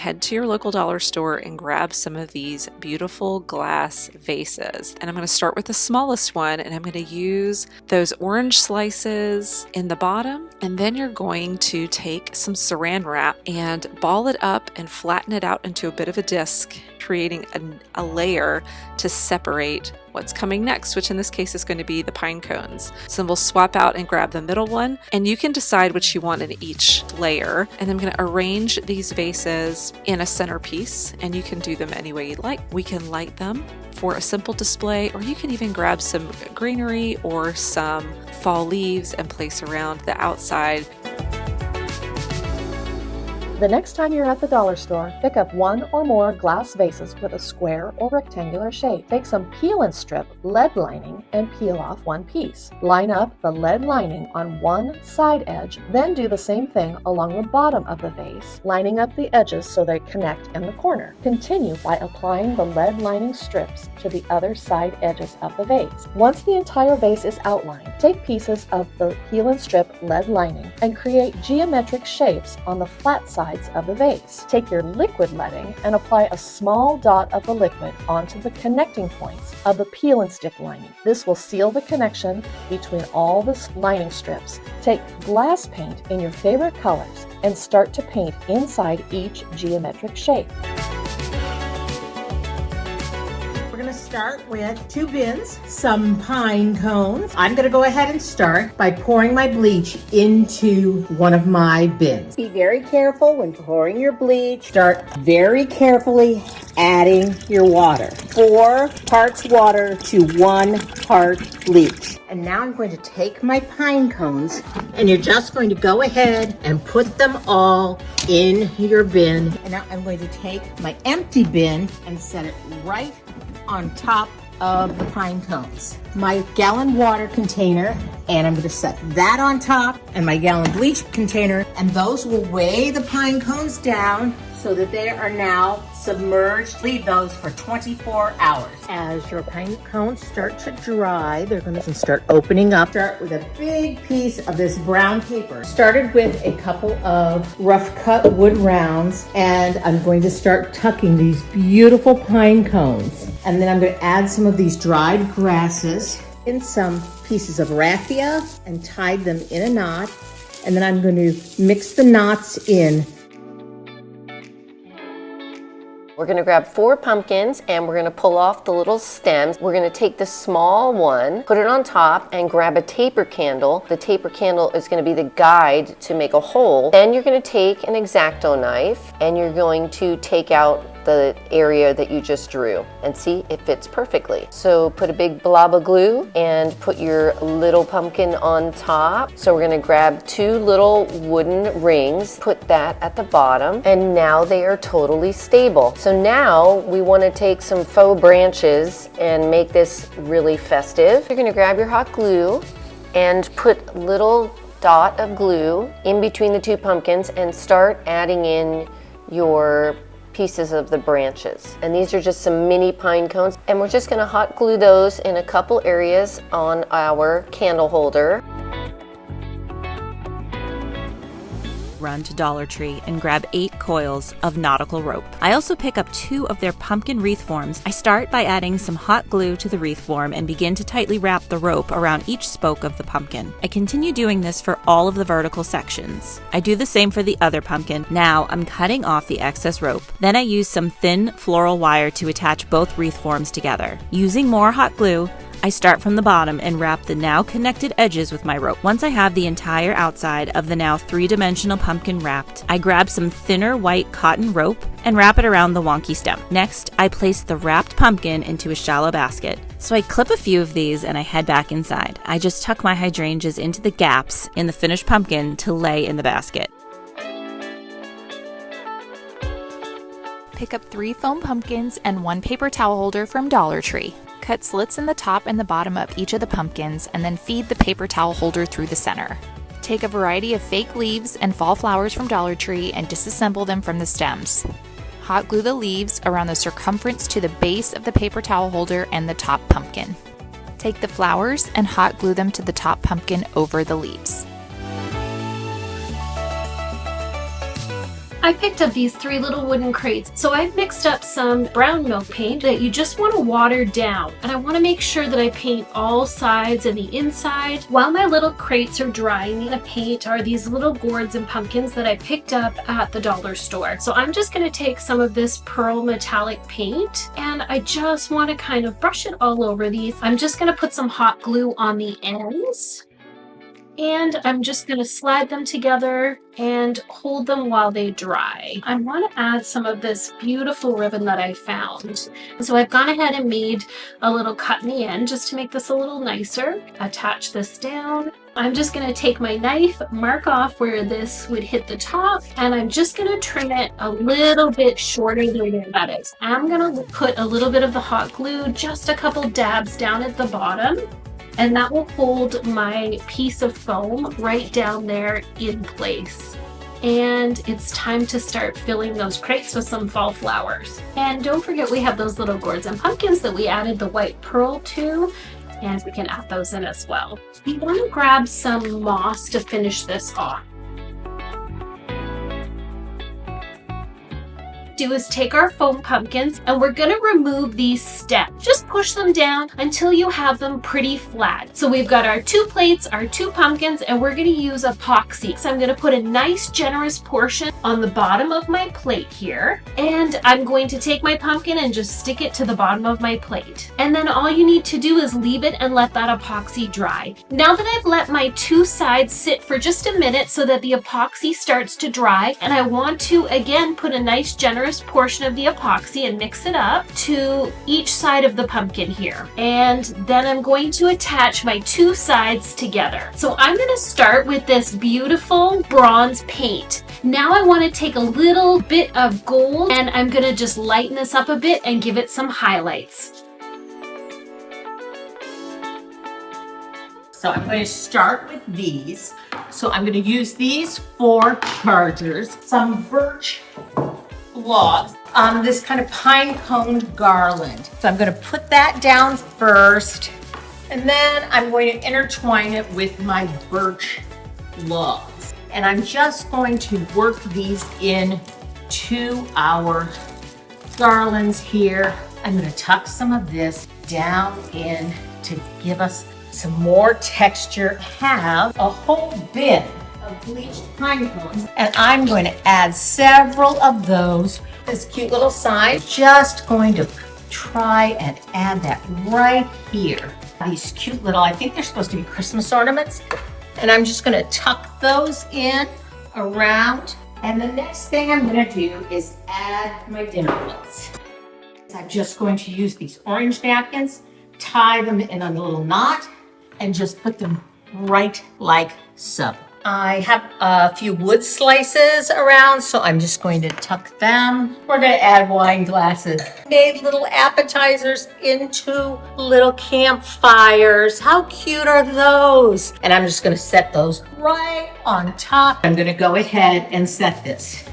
Head to your local dollar store and grab some of these beautiful glass vases. And I'm going to start with the smallest one, and I'm going to use those orange slices in the bottom. And then you're going to take some saran wrap and ball it up and flatten it out into a bit of a disc, creating a layer to separate what's coming next, which in this case is going to be the pine cones. So we'll swap out and grab the middle one, and you can decide what you want in each layer. And I'm going to arrange these vases in a centerpiece, and you can do them any way you'd like. We can light them for a simple display, or you can even grab some greenery or some fall leaves and place around the outside. The next time you're at the dollar store, pick up one or more glass vases with a square or rectangular shape. Take some peel and strip lead lining and peel off one piece. Line up the lead lining on one side edge, then do the same thing along the bottom of the vase, lining up the edges so they connect in the corner. Continue by applying the lead lining strips to the other side edges of the vase. Once the entire vase is outlined, take pieces of the peel and strip lead lining and create geometric shapes on the flat side of the vase. Take your liquid leading and apply a small dot of the liquid onto the connecting points of the peel and stick lining. This will seal the connection between all the lining strips. Take glass paint in your favorite colors and start to paint inside each geometric shape. We're going to start with 2 bins, some pine cones. I'm going to go ahead and start by pouring my bleach into one of my bins. Be very careful when pouring your bleach. Start very carefully adding your water. 4 parts water to 1 part bleach. And now I'm going to take my pine cones, and you're just going to go ahead and put them all in your bin. And now I'm going to take my empty bin and set it right on top of the pine cones. My gallon water container, and I'm going to set that on top, and my gallon bleach container, and those will weigh the pine cones down so that they are now submerged. Leave those for 24 hours. As your pine cones start to dry, they're going to start opening up. Start with a big piece of this brown paper. Started with a couple of rough cut wood rounds, and I'm going to start tucking these beautiful pine cones. And then I'm going to add some of these dried grasses in some pieces of raffia and tied them in a knot. And then I'm going to mix the knots in. We're going to grab 4 pumpkins and we're going to pull off the little stems. We're going to take the small one, put it on top, and grab a taper candle. The taper candle is going to be the guide to make a hole. Then you're going to take an X-Acto knife and you're going to take out the area that you just drew and see it fits perfectly. So put a big blob of glue and put your little pumpkin on top. So we're going to grab 2 little wooden rings, put that at the bottom, and now they are totally stable. So now we want to take some faux branches and make this really festive. You're going to grab your hot glue and put a little dot of glue in between the 2 pumpkins and start adding in your pieces of the branches. And these are just some mini pine cones, and we're just going to hot glue those in a couple areas on our candle holder. Run to Dollar Tree and grab 8 coils of nautical rope. I also pick up 2 of their pumpkin wreath forms. I start by adding some hot glue to the wreath form and begin to tightly wrap the rope around each spoke of the pumpkin. I continue doing this for all of the vertical sections. I do the same for the other pumpkin. Now I'm cutting off the excess rope. Then I use some thin floral wire to attach both wreath forms together. Using more hot glue, I start from the bottom and wrap the now connected edges with my rope. Once I have the entire outside of the now 3-dimensional pumpkin wrapped, I grab some thinner white cotton rope and wrap it around the wonky stem. Next, I place the wrapped pumpkin into a shallow basket. So I clip a few of these and I head back inside. I just tuck my hydrangeas into the gaps in the finished pumpkin to lay in the basket. Pick up 3 foam pumpkins and 1 paper towel holder from Dollar Tree. Cut slits in the top and the bottom of each of the pumpkins and then feed the paper towel holder through the center. Take a variety of fake leaves and fall flowers from Dollar Tree and disassemble them from the stems. Hot glue the leaves around the circumference to the base of the paper towel holder and the top pumpkin. Take the flowers and hot glue them to the top pumpkin over the leaves. I picked up these 3 little wooden crates. So I've mixed up some brown milk paint that you just want to water down. And I want to make sure that I paint all sides and the inside. While my little crates are drying, the paint are these little gourds and pumpkins that I picked up at the dollar store. So I'm just going to take some of this pearl metallic paint and I just want to kind of brush it all over these. I'm just going to put some hot glue on the ends. And I'm just going to slide them together and hold them while they dry. I want to add some of this beautiful ribbon that I found. So I've gone ahead and made a little cut in the end just to make this a little nicer. Attach this down. I'm just going to take my knife, mark off where this would hit the top, and I'm just going to trim it a little bit shorter than where that is. I'm going to put a little bit of the hot glue, just a couple dabs down at the bottom. And that will hold my piece of foam right down there in place. And it's time to start filling those crates with some fall flowers. And don't forget we have those little gourds and pumpkins that we added the white pearl to, and we can add those in as well. We want to grab some moss to finish this off. Do is take our foam pumpkins and we're going to remove these stems. Just push them down until you have them pretty flat. So we've got our 2 plates, our 2 pumpkins, and we're going to use epoxy. So I'm going to put a nice generous portion on the bottom of my plate here. And I'm going to take my pumpkin and just stick it to the bottom of my plate. And then all you need to do is leave it and let that epoxy dry. Now that I've let my 2 sides sit for just a minute so that the epoxy starts to dry, and I want to again put a nice generous portion of the epoxy and mix it up to each side of the pumpkin here. And then I'm going to attach my 2 sides together. So I'm going to start with this beautiful bronze paint. Now I want to take a little bit of gold and I'm going to just lighten this up a bit and give it some highlights. So I'm going to start with these. So I'm going to use these 4 chargers, some birch logs, this kind of pine cone garland. So I'm going to put that down first, and then I'm going to intertwine it with my birch logs. And I'm just going to work these in to our garlands here. I'm going to tuck some of this down in to give us some more texture. Have a whole bin of bleached pine cones, and I'm going to add several of those. This cute little sign, just going to try and add that right here. These cute little, I think they're supposed to be Christmas ornaments, and I'm just going to tuck those in around. And the next thing I'm going to do is add my dinner plates. I'm just going to use these orange napkins, tie them in a little knot, and just put them right like so. I have a few wood slices around, so I'm just going to tuck them. We're going to add wine glasses. Made little appetizers into little campfires. How cute are those? And I'm just going to set those right on top. I'm going to go ahead and set this.